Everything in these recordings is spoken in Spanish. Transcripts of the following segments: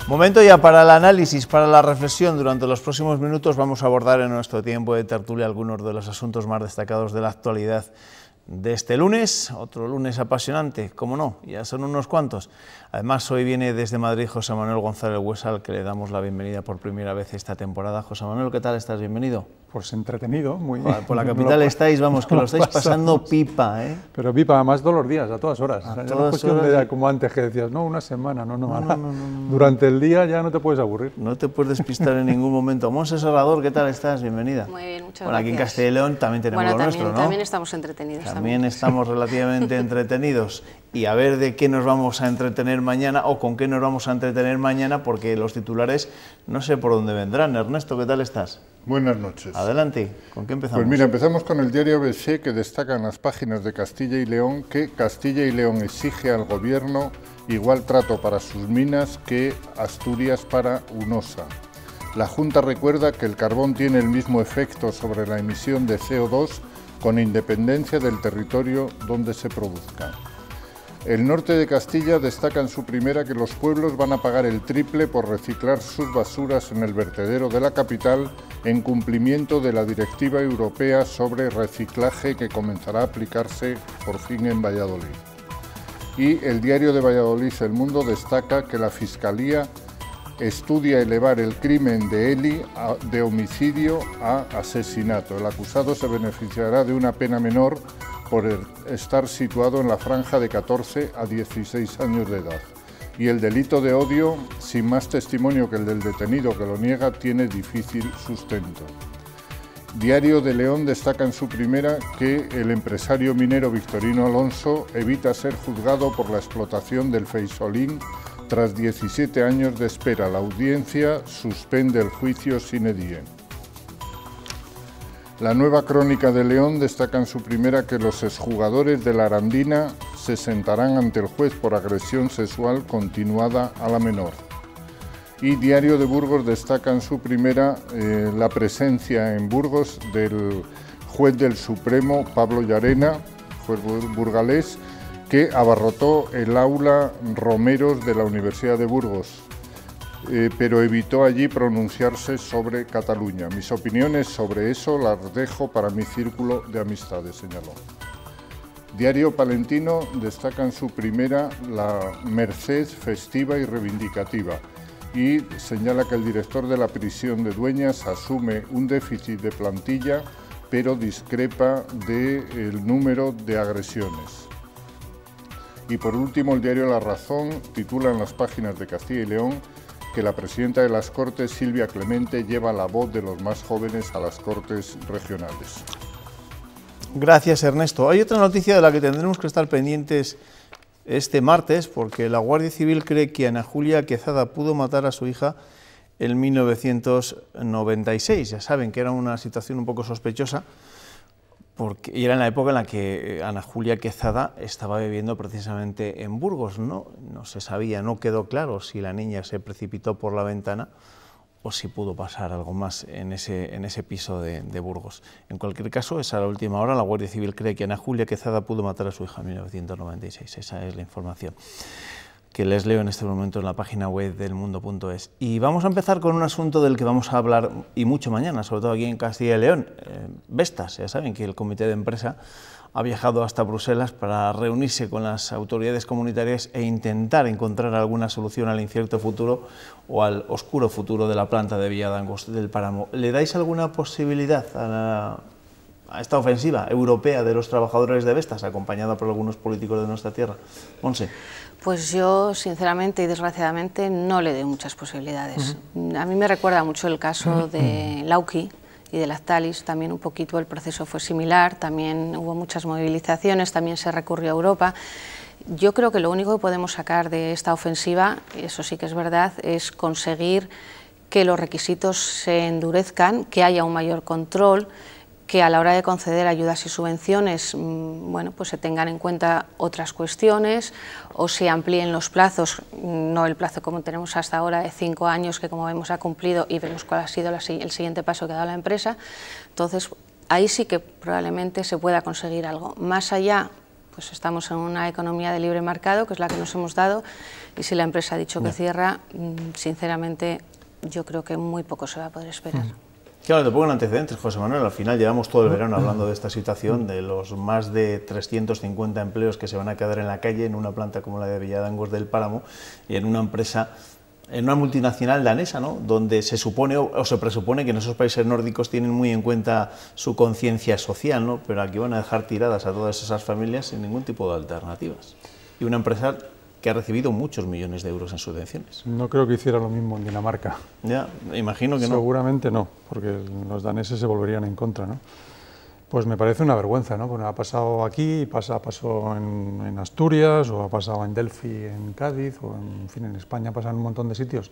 Momento ya para el análisis, para la reflexión. Durante los próximos minutos vamos a abordar en nuestro tiempo de tertulia algunos de los asuntos más destacados de la actualidad de este lunes, otro lunes apasionante, como no, ya son unos cuantos. Además, hoy viene desde Madrid José Manuel González Huesa, al que le damos la bienvenida por primera vez esta temporada. José Manuel, ¿qué tal estás? Bienvenido. Pues entretenido, muy bien. Por la capital estáis, vamos, que lo estáis pasando pipa, ¿eh? Pero pipa, además todos los días, a todas horas. A ya todas no es cuestión horas. de como antes que decías, no, una semana, no. Durante el día ya no te puedes aburrir. No te puedes despistar en ningún momento. Monse Serrador, ¿qué tal estás? Bienvenida. Muy bien, muchas Bueno, gracias. aquí en Castilla y León también tenemos lo nuestro, ¿no? También estamos entretenidos. También estamos relativamente entretenidos. Y a ver de qué nos vamos a entretener mañana o con qué nos vamos a entretener mañana, porque los titulares no sé por dónde vendrán. Ernesto, ¿qué tal estás? Buenas noches. Adelante, ¿con qué empezamos? Pues mira, empezamos con el diario ABC, que destaca en las páginas de Castilla y León que Castilla y León exige al gobierno igual trato para sus minas que Asturias para UNOSA. La Junta recuerda que el carbón tiene el mismo efecto sobre la emisión de CO2 con independencia del territorio donde se produzca. El norte de Castilla destaca en su primera que los pueblos van a pagar el triple por reciclar sus basuras en el vertedero de la capital en cumplimiento de la Directiva Europea sobre reciclaje que comenzará a aplicarse por fin en Valladolid. Y el diario de Valladolid, El Mundo, destaca que la Fiscalía estudia elevar el crimen de Eli de homicidio a asesinato. El acusado se beneficiará de una pena menor por estar situado en la franja de 14 a 16 años de edad. Y el delito de odio, sin más testimonio que el del detenido que lo niega, tiene difícil sustento. Diario de León destaca en su primera que el empresario minero Victorino Alonso evita ser juzgado por la explotación del Feisolín tras 17 años de espera. La audiencia suspende el juicio sine die. La Nueva Crónica de León destaca en su primera que los exjugadores de la Arandina se sentarán ante el juez por agresión sexual continuada a la menor. Y Diario de Burgos destaca en su primera la presencia en Burgos del juez del Supremo, Pablo Llarena, juez burgalés, que abarrotó el aula Romeros de la Universidad de Burgos, pero evitó allí pronunciarse sobre Cataluña. Mis opiniones sobre eso las dejo para mi círculo de amistades, señaló. Diario Palentino destaca en su primera la merced festiva y reivindicativa y señala que el director de la prisión de Dueñas asume un déficit de plantilla, pero discrepa del número de agresiones. Y por último, el diario La Razón titula en las páginas de Castilla y León que la presidenta de las Cortes, Silvia Clemente, lleva la voz de los más jóvenes a las Cortes regionales. Gracias, Ernesto. Hay otra noticia de la que tendremos que estar pendientes este martes, porque la Guardia Civil cree que Ana Julia Quezada pudo matar a su hija en 1996. Ya saben que era una situación un poco sospechosa, y era en la época en la que Ana Julia Quezada estaba viviendo precisamente en Burgos, ¿no? No se sabía, no quedó claro si la niña se precipitó por la ventana o si pudo pasar algo más en ese piso de Burgos. En cualquier caso, esa es la última hora. La Guardia Civil cree que Ana Julia Quezada pudo matar a su hija en 1996. Esa es la información que les leo en este momento en la página web del mundo.es. Y vamos a empezar con un asunto del que vamos a hablar y mucho mañana, sobre todo aquí en Castilla y León. Vestas, ya saben que el comité de empresa ha viajado hasta Bruselas para reunirse con las autoridades comunitarias e intentar encontrar alguna solución al incierto futuro o al oscuro futuro de la planta de Villadangos del Páramo. ¿Le dais alguna posibilidad a esta ofensiva europea de los trabajadores de Vestas, acompañada por algunos políticos de nuestra tierra? Monse. Pues yo, sinceramente y desgraciadamente, no le doy muchas posibilidades. A mí me recuerda mucho el caso de Lauki y de Lactalis, también un poquito el proceso fue similar, también hubo muchas movilizaciones, también se recurrió a Europa. Yo creo que lo único que podemos sacar de esta ofensiva, y eso sí que es verdad, es conseguir que los requisitos se endurezcan, que haya un mayor control, que a la hora de conceder ayudas y subvenciones, bueno, pues se tengan en cuenta otras cuestiones o se amplíen los plazos, no el plazo como tenemos hasta ahora de 5 años, que como vemos ha cumplido, y vemos cuál ha sido el siguiente paso que ha dado la empresa. Entonces, ahí sí que probablemente se pueda conseguir algo. Más allá, pues estamos en una economía de libre mercado, que es la que nos hemos dado, y si la empresa ha dicho que cierra, sinceramente yo creo que muy poco se va a poder esperar. Claro, te pongo en antecedentes, José Manuel. Al final llevamos todo el verano hablando de esta situación, de los más de 350 empleos que se van a quedar en la calle en una planta como la de Villadangos del Páramo y en una empresa, en una multinacional danesa, ¿no?, donde se supone o se presupone que en esos países nórdicos tienen muy en cuenta su conciencia social, ¿no?, pero aquí van a dejar tiradas a todas esas familias sin ningún tipo de alternativas. Y una empresa que ha recibido muchos millones de euros en subvenciones. No creo que hiciera lo mismo en Dinamarca. Ya, imagino que no. Seguramente no, porque los daneses se volverían en contra, ¿no? Pues me parece una vergüenza, ¿no? Bueno, ha pasado aquí, pasó en Asturias, o ha pasado en Delphi, en Cádiz, o en fin, en España pasa en un montón de sitios.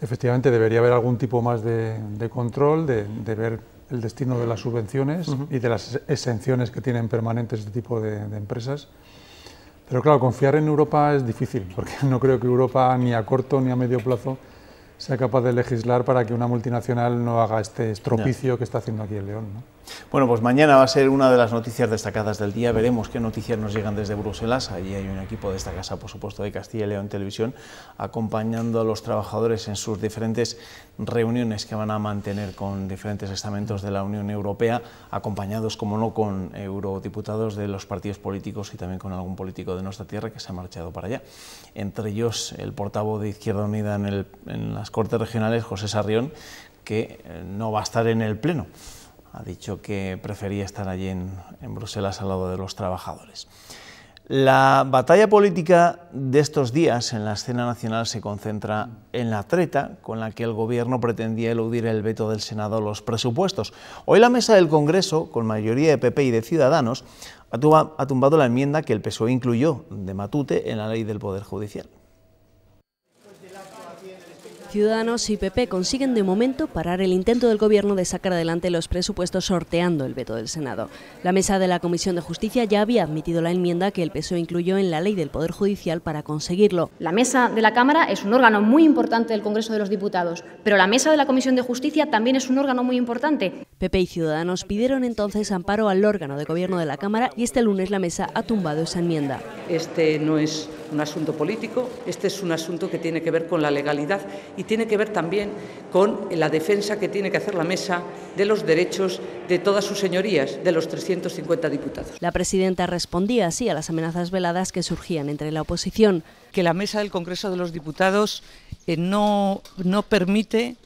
Efectivamente, debería haber algún tipo más de control, de ver el destino de las subvenciones y de las exenciones que tienen permanentes este tipo de empresas. Pero claro, confiar en Europa es difícil, porque no creo que Europa ni a corto ni a medio plazo sea capaz de legislar para que una multinacional no haga este estropicio que está haciendo aquí el León, ¿no? Bueno, pues mañana va a ser una de las noticias destacadas del día. Veremos qué noticias nos llegan desde Bruselas. Allí hay un equipo de esta casa, por supuesto, de Castilla y León Televisión, acompañando a los trabajadores en sus diferentes reuniones que van a mantener con diferentes estamentos de la Unión Europea, acompañados, como no, con eurodiputados de los partidos políticos y también con algún político de nuestra tierra que se ha marchado para allá. Entre ellos, el portavoz de Izquierda Unida en las Cortes Regionales, José Sarrión, que no va a estar en el Pleno. Ha dicho que prefería estar allí en Bruselas al lado de los trabajadores. La batalla política de estos días en la escena nacional se concentra en la treta con la que el Gobierno pretendía eludir el veto del Senado a los presupuestos. Hoy la mesa del Congreso, con mayoría de PP y de Ciudadanos, ha tumbado la enmienda que el PSOE incluyó de Matute en la Ley del Poder Judicial. Ciudadanos y PP consiguen de momento parar el intento del Gobierno de sacar adelante los presupuestos sorteando el veto del Senado. La mesa de la Comisión de Justicia ya había admitido la enmienda que el PSOE incluyó en la Ley del Poder Judicial para conseguirlo. La mesa de la Cámara es un órgano muy importante del Congreso de los Diputados, pero la mesa de la Comisión de Justicia también es un órgano muy importante. PP y Ciudadanos pidieron entonces amparo al órgano de gobierno de la Cámara y este lunes la mesa ha tumbado esa enmienda. Este no es un asunto político, este es un asunto que tiene que ver con la legalidad y tiene que ver también con la defensa que tiene que hacer la mesa de los derechos de todas sus señorías, de los 350 diputados. La presidenta respondía así a las amenazas veladas que surgían entre la oposición. Que la mesa del Congreso de los Diputados no permite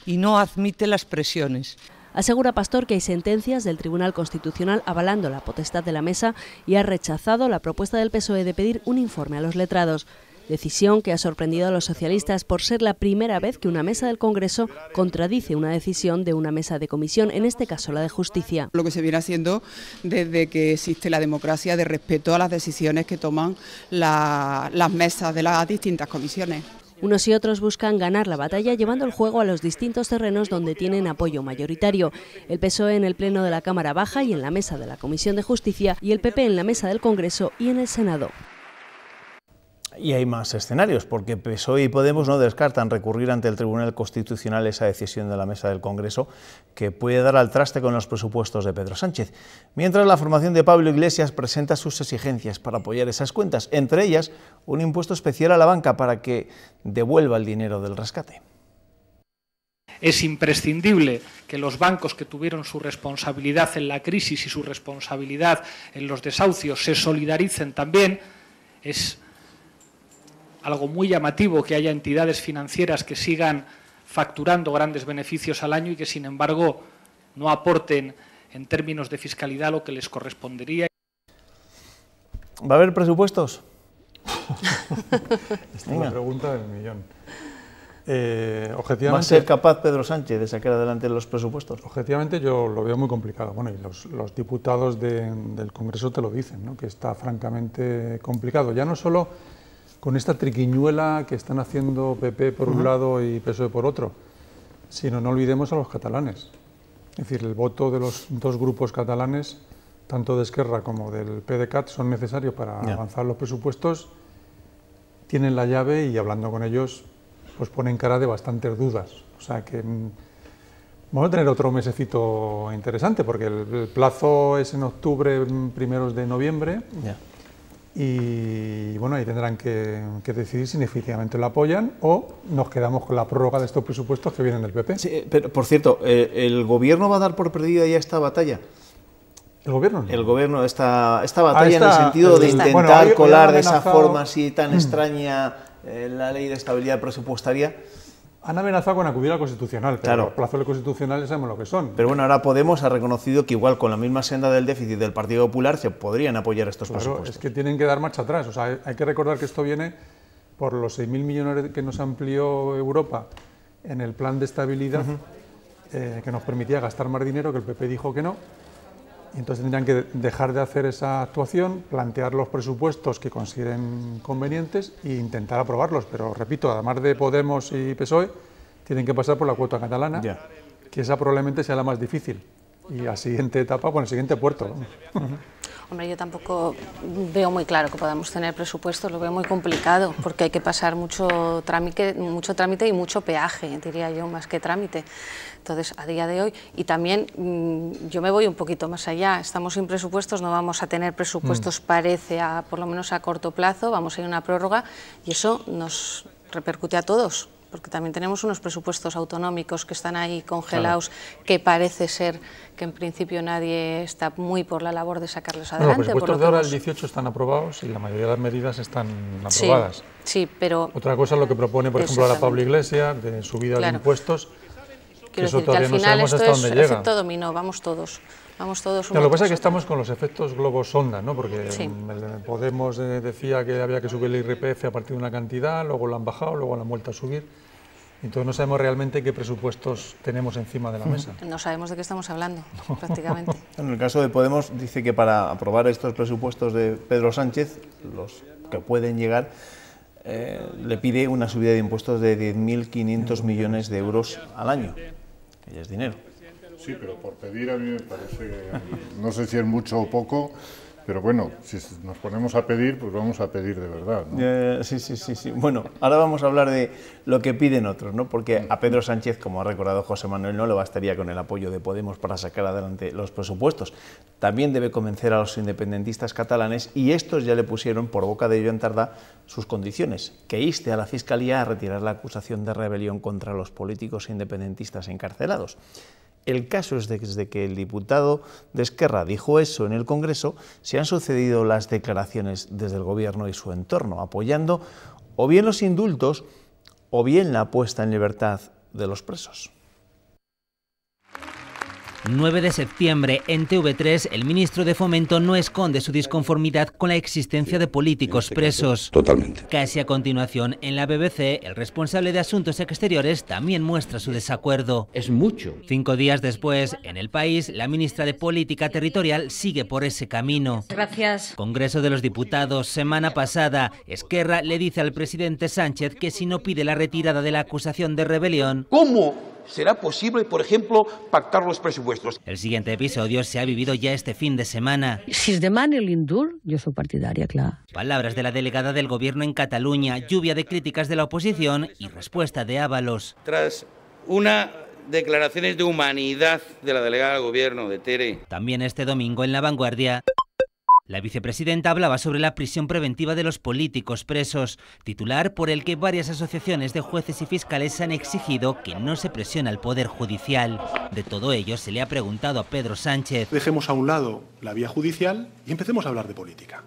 y no admite las presiones. Asegura Pastor que hay sentencias del Tribunal Constitucional avalando la potestad de la mesa y ha rechazado la propuesta del PSOE de pedir un informe a los letrados. Decisión que ha sorprendido a los socialistas por ser la primera vez que una mesa del Congreso contradice una decisión de una mesa de comisión, en este caso la de Justicia. Lo que se viene haciendo desde que existe la democracia de respeto a las decisiones que toman las mesas de las distintas comisiones. Unos y otros buscan ganar la batalla llevando el juego a los distintos terrenos donde tienen apoyo mayoritario. El PSOE en el Pleno de la Cámara Baja y en la mesa de la Comisión de Justicia y el PP en la mesa del Congreso y en el Senado. Y hay más escenarios, porque PSOE y Podemos no descartan recurrir ante el Tribunal Constitucional esa decisión de la mesa del Congreso que puede dar al traste con los presupuestos de Pedro Sánchez. Mientras la formación de Pablo Iglesias presenta sus exigencias para apoyar esas cuentas, entre ellas un impuesto especial a la banca para que devuelva el dinero del rescate. Es imprescindible que los bancos que tuvieron su responsabilidad en la crisis y su responsabilidad en los desahucios se solidaricen también. Es algo muy llamativo que haya entidades financieras que sigan facturando grandes beneficios al año y que, sin embargo, no aporten en términos de fiscalidad lo que les correspondería. ¿Va a haber presupuestos? Esta es la pregunta del millón. Objetivamente, ¿va a ser capaz Pedro Sánchez de sacar adelante los presupuestos? Objetivamente yo lo veo muy complicado. Bueno, y los diputados del Congreso te lo dicen, ¿no?, que está francamente complicado. Ya no solo con esta triquiñuela que están haciendo PP por un lado y PSOE por otro, sino no olvidemos a los catalanes. Es decir, el voto de los dos grupos catalanes, tanto de Esquerra como del PDeCAT, son necesarios para avanzar los presupuestos, tienen la llave y hablando con ellos pues ponen cara de bastantes dudas. O sea que Vamos a tener otro mesecito interesante, porque el plazo es en octubre, primeros de noviembre. Ya. Y bueno, ahí tendrán que decidir si definitivamente lo apoyan o nos quedamos con la prórroga de estos presupuestos que vienen del PP. Sí, pero por cierto, ¿el gobierno va a dar por perdida ya esta batalla? ¿El gobierno? El gobierno, esta batalla en el sentido de intentar bueno, colar de esa forma así tan extraña la ley de estabilidad presupuestaria. Han amenazado con acudir al Constitucional, pero Claro. los plazos del Constitucional ya sabemos lo que son. Pero bueno, ahora Podemos ha reconocido que igual con la misma senda del déficit del Partido Popular se podrían apoyar estos Claro, presupuestos. es que tienen que dar marcha atrás. O sea, hay que recordar que esto viene por los 6.000 millones que nos amplió Europa en el plan de estabilidad, que nos permitía gastar más dinero, que el PP dijo que no. Y entonces tendrían que dejar de hacer esa actuación, plantear los presupuestos que consideren convenientes e intentar aprobarlos. Pero repito, además de Podemos y PSOE, tienen que pasar por la cuota catalana, Ya. que esa probablemente sea la más difícil. Y la siguiente etapa, bueno, el siguiente puerto. Hombre, yo tampoco veo muy claro que podamos tener presupuestos, lo veo muy complicado, porque hay que pasar mucho trámite y mucho peaje, diría yo, más que trámite. Entonces, a día de hoy, y también yo me voy un poquito más allá, estamos sin presupuestos, no vamos a tener presupuestos, parece, por lo menos a corto plazo, vamos a ir a una prórroga, y eso nos repercute a todos, porque también tenemos unos presupuestos autonómicos que están ahí congelados, claro, que parece ser que en principio nadie está muy por la labor de sacarlos adelante. Los presupuestos de ahora, el 18, están aprobados y la mayoría de las medidas están aprobadas. Sí, pero... Otra cosa es lo que propone, por ejemplo, ahora Pablo Iglesias, de subida de impuestos, que eso todavía no sabemos hasta dónde llega. Efecto dominó, vamos todos. Lo que pasa es que estamos con los efectos globos sonda, ¿no? Porque Podemos decía que había que subir el IRPF a partir de una cantidad, luego lo han bajado, luego lo han vuelto a subir. Entonces no sabemos realmente qué presupuestos tenemos encima de la mesa. No sabemos de qué estamos hablando, prácticamente. En el caso de Podemos, dice que para aprobar estos presupuestos de Pedro Sánchez, los que pueden llegar, le pide una subida de impuestos de 10.500 millones de euros al año, que ya es dinero. Sí, pero por pedir a mí me parece, no sé si es mucho o poco, pero bueno, si nos ponemos a pedir, pues vamos a pedir de verdad, ¿no? Sí. Bueno, ahora vamos a hablar de lo que piden otros, ¿no? Porque a Pedro Sánchez, como ha recordado José Manuel, no le bastaría con el apoyo de Podemos para sacar adelante los presupuestos. También debe convencer a los independentistas catalanes, y estos ya le pusieron por boca de Joan Tardá sus condiciones: que inste a la Fiscalía a retirar la acusación de rebelión contra los políticos independentistas encarcelados. El caso es que desde que el diputado de Esquerra dijo eso en el Congreso, se han sucedido las declaraciones desde el Gobierno y su entorno, apoyando o bien los indultos o bien la puesta en libertad de los presos. 9 de septiembre, en TV3, el ministro de Fomento no esconde su disconformidad con la existencia de políticos presos. Totalmente. Casi a continuación, en la BBC, el responsable de Asuntos Exteriores también muestra su desacuerdo. Es mucho. 5 días después, en El País, la ministra de Política Territorial sigue por ese camino. Gracias. Congreso de los Diputados, semana pasada, Esquerra le dice al presidente Sánchez que si no pide la retirada de la acusación de rebelión... ¿Cómo será posible, por ejemplo, pactar los presupuestos? El siguiente episodio se ha vivido ya este fin de semana. Si es demana l'indult, yo soy partidaria, claro. Palabras de la delegada del Gobierno en Cataluña, lluvia de críticas de la oposición y respuesta de Ábalos. Tras una declaraciones de humanidad de la delegada del Gobierno, de Tere. También este domingo en La Vanguardia, la vicepresidenta hablaba sobre la prisión preventiva de los políticos presos, titular por el que varias asociaciones de jueces y fiscales han exigido que no se presione al Poder Judicial. De todo ello se le ha preguntado a Pedro Sánchez. Dejemos a un lado la vía judicial y empecemos a hablar de política.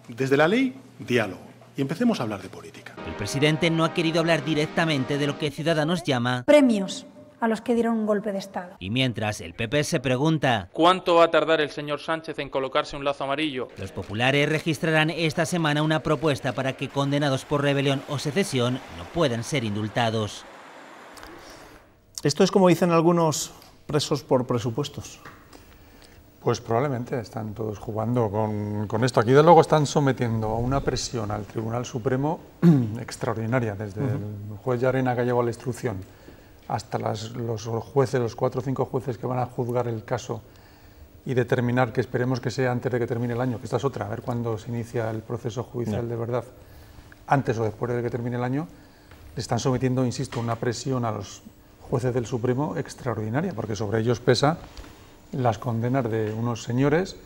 Desde la ley, diálogo. Y empecemos a hablar de política. El presidente no ha querido hablar directamente de lo que Ciudadanos llama premios a los que dieron un golpe de Estado. Y mientras el PP se pregunta ¿cuánto va a tardar el señor Sánchez en colocarse un lazo amarillo? Los populares registrarán esta semana una propuesta para que condenados por rebelión o secesión no puedan ser indultados. ¿Esto es como dicen algunos, presos por presupuestos? Pues probablemente están todos jugando con esto. Aquí de luego están sometiendo a una presión al Tribunal Supremo extraordinaria, desde el juez Llarena que ha llevado la instrucción hasta los jueces, los 4 o 5 jueces que van a juzgar el caso y determinar, que esperemos que sea antes de que termine el año, que esta es otra, a ver cuándo se inicia el proceso judicial de verdad, antes o después de que termine el año, le están sometiendo, insisto, una presión a los jueces del Supremo extraordinaria, porque sobre ellos pesa las condenas de unos señores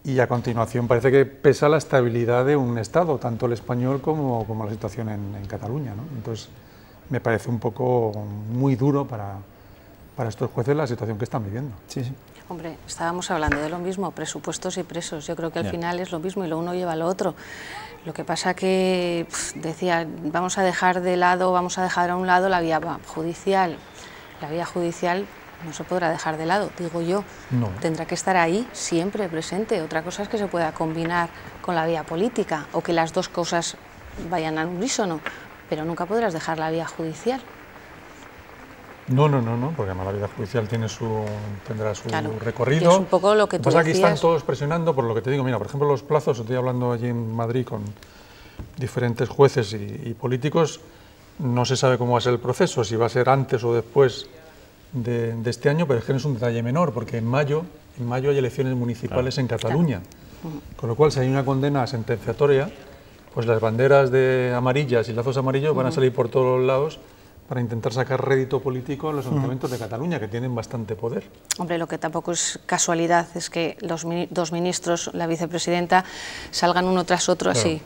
y a continuación parece que pesa la estabilidad de un Estado, tanto el español como la situación en Cataluña, ¿no? Entonces me parece un poco muy duro para estos jueces la situación que están viviendo. Sí, sí. Hombre, estábamos hablando de lo mismo, presupuestos y presos. Yo creo que al final es lo mismo y lo uno lleva a lo otro. Lo que pasa que decía, vamos a dejar a un lado la vía judicial. La vía judicial no se podrá dejar de lado, digo yo. No. Tendrá que estar ahí siempre presente. Otra cosa es que se pueda combinar con la vía política o que las dos cosas vayan al unísono, pero nunca podrás dejar la vía judicial. No, porque además la vida judicial tendrá su recorrido. Y es un poco lo que tú decías. Aquí están todos presionando por lo que te digo. Mira, por ejemplo, los plazos, estoy hablando allí en Madrid con diferentes jueces y políticos, no se sabe cómo va a ser el proceso, si va a ser antes o después de este año, pero es que no es un detalle menor, porque en mayo hay elecciones municipales en Cataluña, con lo cual si hay una condena sentenciatoria, pues las banderas amarillas y lazos amarillos van a salir por todos los lados para intentar sacar rédito político a los ayuntamientos de Cataluña, que tienen bastante poder. Hombre, lo que tampoco es casualidad es que los dos ministros, la vicepresidenta, salgan uno tras otro así,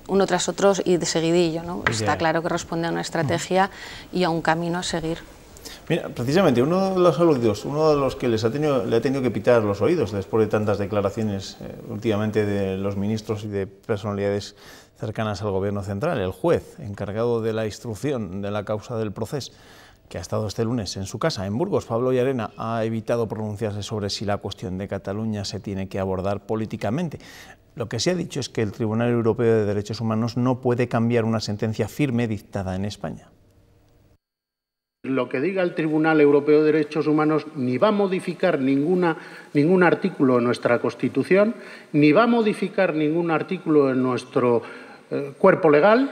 uno tras otro y de seguidillo, ¿no? Está claro que responde a una estrategia y a un camino a seguir. Mira, precisamente uno de los aludidos, uno de los que le ha tenido que pitar los oídos después de tantas declaraciones últimamente de los ministros y de personalidades cercanas al Gobierno central, el juez encargado de la instrucción de la causa del procés, que ha estado este lunes en su casa en Burgos, Pablo Llarena, ha evitado pronunciarse sobre si la cuestión de Cataluña se tiene que abordar políticamente. Lo que se ha dicho es que el Tribunal Europeo de Derechos Humanos no puede cambiar una sentencia firme dictada en España. Lo que diga el Tribunal Europeo de Derechos Humanos ni va a modificar ningún artículo de nuestra Constitución, ni va a modificar ningún artículo de nuestro cuerpo legal,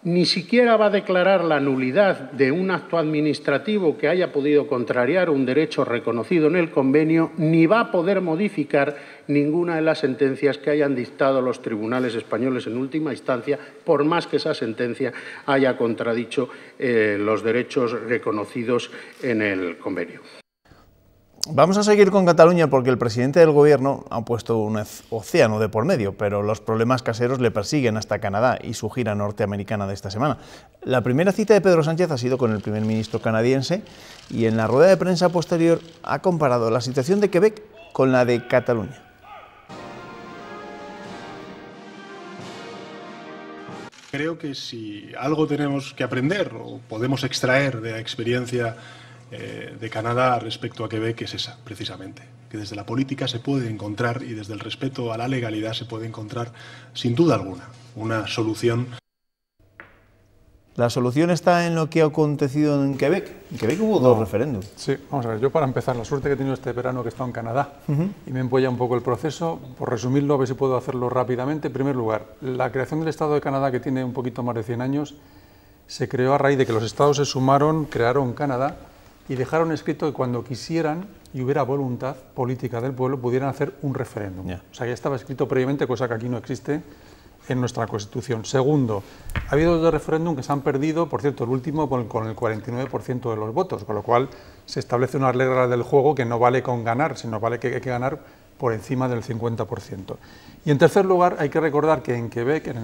ni siquiera va a declarar la nulidad de un acto administrativo que haya podido contrariar un derecho reconocido en el convenio, ni va a poder modificar ninguna de las sentencias que hayan dictado los tribunales españoles en última instancia, por más que esa sentencia haya contradicho los derechos reconocidos en el convenio. Vamos a seguir con Cataluña porque el presidente del Gobierno ha puesto un océano de por medio, pero los problemas caseros le persiguen hasta Canadá y su gira norteamericana de esta semana. La primera cita de Pedro Sánchez ha sido con el primer ministro canadiense y en la rueda de prensa posterior ha comparado la situación de Quebec con la de Cataluña. Creo que si algo tenemos que aprender o podemos extraer de la experiencia de Canadá respecto a Quebec es esa, precisamente, que desde la política se puede encontrar y desde el respeto a la legalidad se puede encontrar, sin duda alguna, una solución. ¿La solución está en lo que ha acontecido en Quebec? En Quebec hubo dos referéndums. Sí, vamos a ver, yo para empezar, la suerte que he tenido este verano que he estado en Canadá y me empolla un poco el proceso, por resumirlo, a ver si puedo hacerlo rápidamente. En primer lugar, la creación del Estado de Canadá, que tiene un poquito más de 100 años, se creó a raíz de que los estados se sumaron, crearon Canadá, y dejaron escrito que cuando quisieran y hubiera voluntad política del pueblo pudieran hacer un referéndum. O sea, ya estaba escrito previamente, cosa que aquí no existe en nuestra Constitución. Segundo, ha habido dos referéndums que se han perdido, por cierto, el último con el 49% de los votos, con lo cual se establece una regla del juego que no vale con ganar, sino vale que hay que ganar por encima del 50%. Y en tercer lugar, hay que recordar que en Quebec,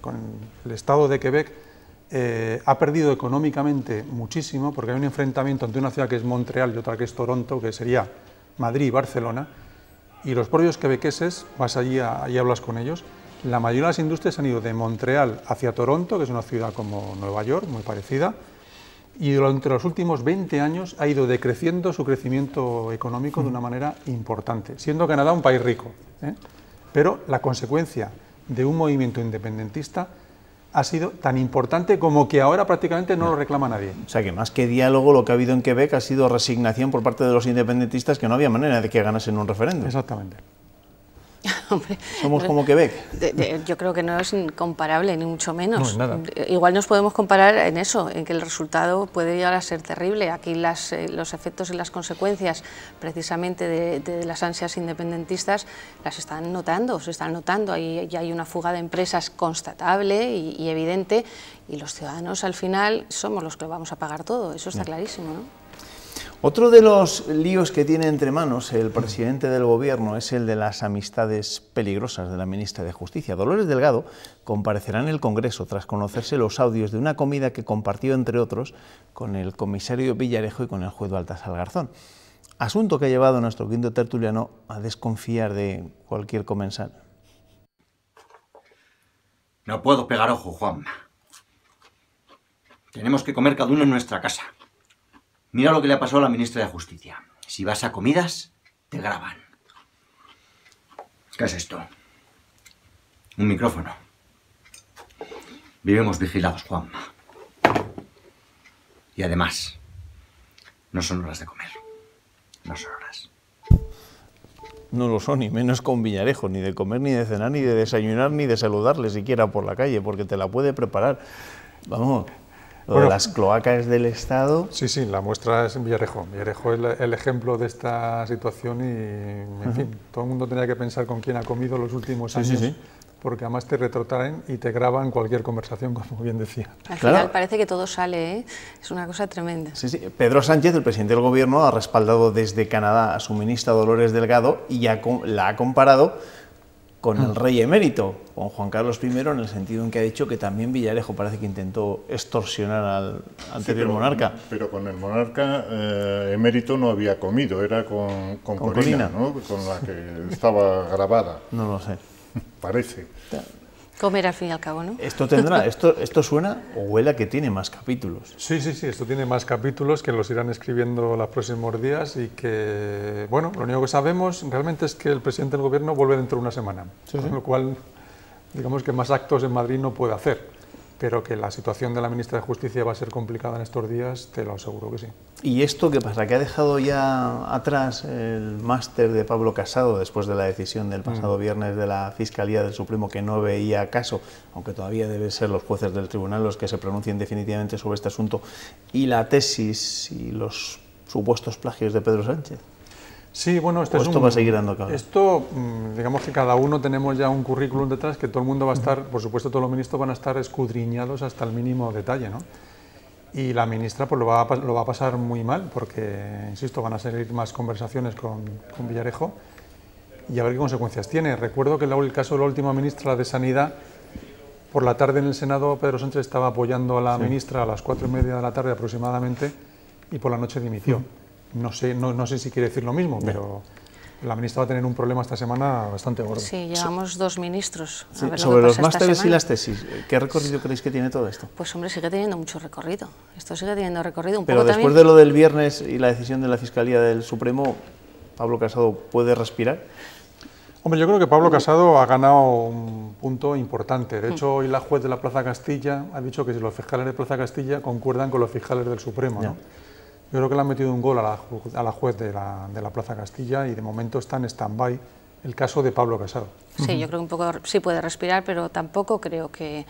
con el estado de Quebec, ha perdido económicamente muchísimo porque hay un enfrentamiento entre una ciudad que es Montreal y otra que es Toronto, que sería Madrid y Barcelona, y los propios quebequeses, vas allí hablas con ellos, la mayoría de las industrias han ido de Montreal hacia Toronto, que es una ciudad como Nueva York, muy parecida, y durante los últimos 20 años ha ido decreciendo su crecimiento económico de una manera importante, siendo Canadá un país rico, pero la consecuencia de un movimiento independentista ha sido tan importante como que ahora prácticamente no lo reclama nadie. O sea que más que diálogo, lo que ha habido en Quebec ha sido resignación por parte de los independentistas, que no había manera de que ganasen un referéndum. Exactamente. Hombre, ¿Somos como Quebec? Yo creo que no es comparable, ni mucho menos. No, nada. Igual nos podemos comparar en eso, en que el resultado puede llegar a ser terrible. Aquí los efectos y las consecuencias precisamente de las ansias independentistas las están notando, se están notando. Ya hay una fuga de empresas constatable y evidente, y los ciudadanos al final somos los que lo vamos a pagar todo, eso está clarísimo, ¿no? Otro de los líos que tiene entre manos el presidente del Gobierno es el de las amistades peligrosas de la ministra de Justicia. Dolores Delgado comparecerá en el Congreso tras conocerse los audios de una comida que compartió, entre otros, con el comisario Villarejo y con el juez Baltasar Garzón. Asunto que ha llevado a nuestro quinto tertuliano a desconfiar de cualquier comensal. No puedo pegar ojo, Juanma. Tenemos que comer cada uno en nuestra casa. Mira lo que le ha pasado a la ministra de Justicia. Si vas a comidas, te graban. ¿Qué es esto? Un micrófono. Vivimos vigilados, Juanma. Y además, no son horas de comer. No son horas. No lo son, ni menos con Villarejo, ni de comer, ni de cenar, ni de desayunar, ni de saludarle siquiera por la calle, porque te la puede preparar. Vamos... Bueno, de las cloacas del Estado. Sí, sí, la muestra es Villarejo. Villarejo es el ejemplo de esta situación y, en fin, todo el mundo tenía que pensar con quién ha comido los últimos años, porque además te retrotraen y te graban cualquier conversación, como bien decía. Al final parece que todo sale, ¿eh? Es una cosa tremenda. Sí, sí. Pedro Sánchez, el presidente del Gobierno, ha respaldado desde Canadá a su ministra Dolores Delgado y la ha comparado con el rey emérito, con Juan Carlos I, en el sentido en que ha dicho que también Villarejo parece que intentó extorsionar al anterior monarca. Pero con el monarca emérito no había comido, era con Corina, ¿no? Con la que estaba grabada. No lo sé. Parece. Comer al fin y al cabo, ¿no? Esto suena o huele a que tiene más capítulos. Sí, sí, sí, esto tiene más capítulos que los irán escribiendo los próximos días y que, bueno, lo único que sabemos realmente es que el presidente del Gobierno vuelve dentro de una semana, con lo cual, digamos que más actos en Madrid no puede hacer, pero que la situación de la ministra de Justicia va a ser complicada en estos días, te lo aseguro que sí. ¿Y esto qué pasa? ¿Que ha dejado ya atrás el máster de Pablo Casado después de la decisión del pasado viernes de la Fiscalía del Supremo, que no veía caso, aunque todavía deben ser los jueces del tribunal los que se pronuncien definitivamente sobre este asunto, y la tesis y los supuestos plagios de Pedro Sánchez? Sí, bueno, esto va a seguir dando cabeza. Esto, digamos que cada uno tenemos ya un currículum detrás que todo el mundo va a estar, por supuesto todos los ministros van a estar escudriñados hasta el mínimo detalle, ¿no? Y la ministra pues lo va a pasar muy mal porque, insisto, van a seguir más conversaciones con Villarejo y a ver qué consecuencias tiene. Recuerdo que el caso de la última ministra de Sanidad, por la tarde en el Senado Pedro Sánchez estaba apoyando a la ministra a las 4:30 de la tarde aproximadamente y por la noche dimitió. No sé si quiere decir lo mismo, pero la ministra va a tener un problema esta semana bastante gordo. Sí, llevamos dos ministros. Sí, sobre los másteres y las tesis, ¿qué recorrido creéis que tiene todo esto? Pues hombre, sigue teniendo mucho recorrido. Esto sigue teniendo recorrido. Pero después de lo del viernes y la decisión de la Fiscalía del Supremo, ¿Pablo Casado puede respirar? Hombre, yo creo que Pablo Casado ha ganado un punto importante. De hecho, hoy la juez de la Plaza Castilla ha dicho que si los fiscales de Plaza Castilla concuerdan con los fiscales del Supremo, ¿no? Yo creo que le han metido un gol a la juez de la Plaza Castilla y de momento está en stand-by el caso de Pablo Casado. Sí, yo creo que un poco sí puede respirar, pero tampoco creo que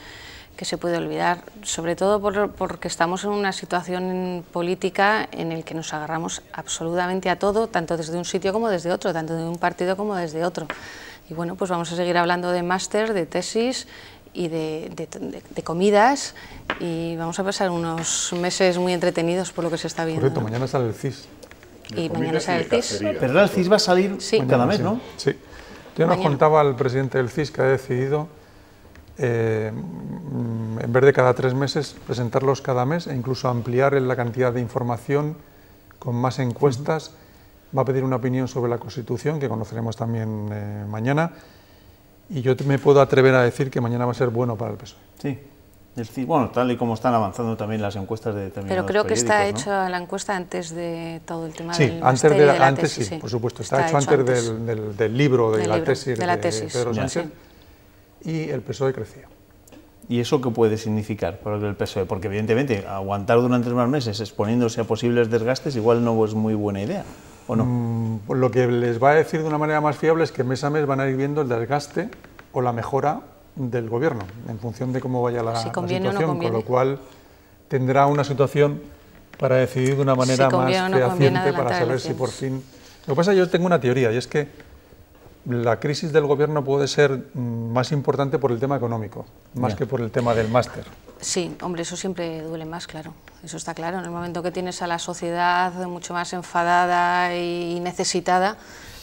se puede olvidar, sobre todo porque estamos en una situación política en la que nos agarramos absolutamente a todo, tanto desde un sitio como desde otro, tanto de un partido como desde otro. Y bueno, pues vamos a seguir hablando de máster, de tesis y de comidas, y vamos a pasar unos meses muy entretenidos por lo que se está viendo. Correcto, mañana sale el CIS. Y mañana sale el CIS. Pero el CIS va a salir cada mes, ¿no? Sí. Yo nos contaba el presidente del CIS que ha decidido, en vez de cada 3 meses, presentarlos cada mes e incluso ampliar la cantidad de información con más encuestas. Va a pedir una opinión sobre la Constitución, que conoceremos también mañana. Y yo me puedo atrever a decir que mañana va a ser bueno para el PSOE. Sí, bueno, tal y como están avanzando también las encuestas de determinados Pero creo que está periódicos, ¿no? hecha la encuesta antes de todo el tema del máster y de la antes tesis. Sí, por supuesto. Está hecho antes del libro de la tesis de Pedro Sánchez y el PSOE crecía. ¿Y eso qué puede significar para el PSOE? Porque evidentemente aguantar durante unos meses exponiéndose a posibles desgastes igual no es muy buena idea. ¿o no? Lo que les va a decir de una manera más fiable es que mes a mes van a ir viendo el desgaste o la mejora del gobierno, en función de cómo vaya la situación, con lo cual tendrá una situación para decidir de una manera más fehaciente para saber si por fin... Lo que pasa es que yo tengo una teoría, y es que la crisis del gobierno puede ser más importante por el tema económico, más que por el tema del máster. Sí, hombre, eso siempre duele más, claro, eso está claro. En el momento que tienes a la sociedad mucho más enfadada y necesitada,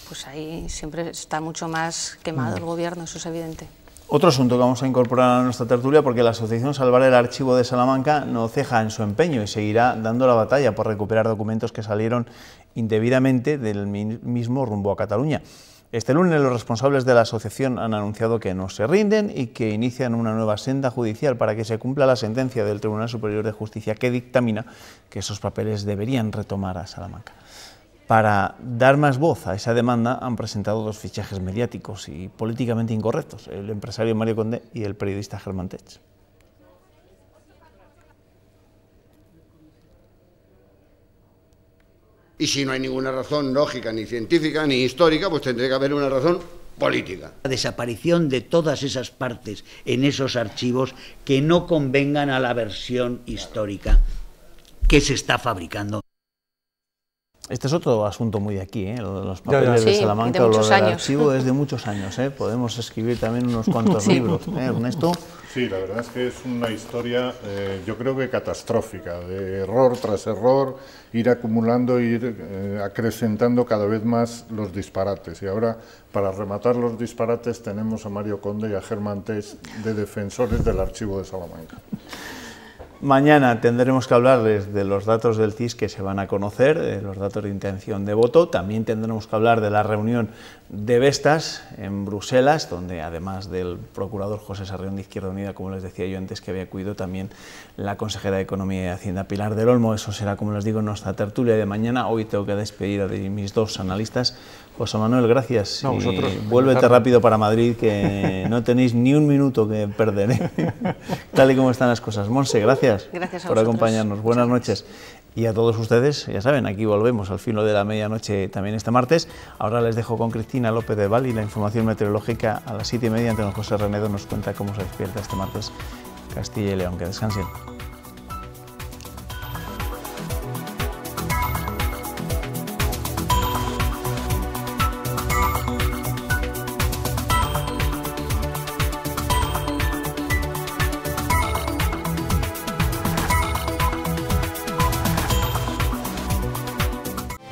pues ahí siempre está mucho más quemado el gobierno, eso es evidente. Otro asunto que vamos a incorporar a nuestra tertulia, porque la Asociación Salvar el Archivo de Salamanca no ceja en su empeño y seguirá dando la batalla por recuperar documentos que salieron indebidamente del mismo rumbo a Cataluña. Este lunes los responsables de la asociación han anunciado que no se rinden y que inician una nueva senda judicial para que se cumpla la sentencia del Tribunal Superior de Justicia que dictamina que esos papeles deberían retomar a Salamanca. Para dar más voz a esa demanda han presentado dos fichajes mediáticos y políticamente incorrectos, el empresario Mario Conde y el periodista Germán Tech. Y si no hay ninguna razón lógica, ni científica, ni histórica, pues tendría que haber una razón política. La desaparición de todas esas partes en esos archivos que no convengan a la versión histórica que se está fabricando. Este es otro asunto muy de aquí, los papeles de Salamanca, o lo del archivo es de muchos años, podemos escribir también unos cuantos libros, Ernesto. Sí, la verdad es que es una historia, yo creo que catastrófica, de error tras error, ir acumulando, ir acrecentando cada vez más los disparates. Y ahora, para rematar los disparates, tenemos a Mario Conde y a Germán Tech de defensores del archivo de Salamanca. Mañana tendremos que hablarles de los datos del CIS que se van a conocer, de los datos de intención de voto. También tendremos que hablar de la reunión de Vestas en Bruselas, donde además del procurador José Sarrión de Izquierda Unida, como les decía yo antes, que había acudido también la consejera de Economía y Hacienda Pilar del Olmo. Eso será, como les digo, en nuestra tertulia de mañana. Hoy tengo que despedir a mis dos analistas. José Manuel, gracias. No, vosotros, vuélvete rápido para Madrid, que no tenéis ni un minuto que perder, tal y como están las cosas. Monse, gracias por acompañarnos. Buenas noches. Y a todos ustedes, ya saben, aquí volvemos al filo de la medianoche también este martes. Ahora les dejo con Cristina López de Val y la información meteorológica a las 7:30. Antonio José Renedo nos cuenta cómo se despierta este martes Castilla y León. Que descansen.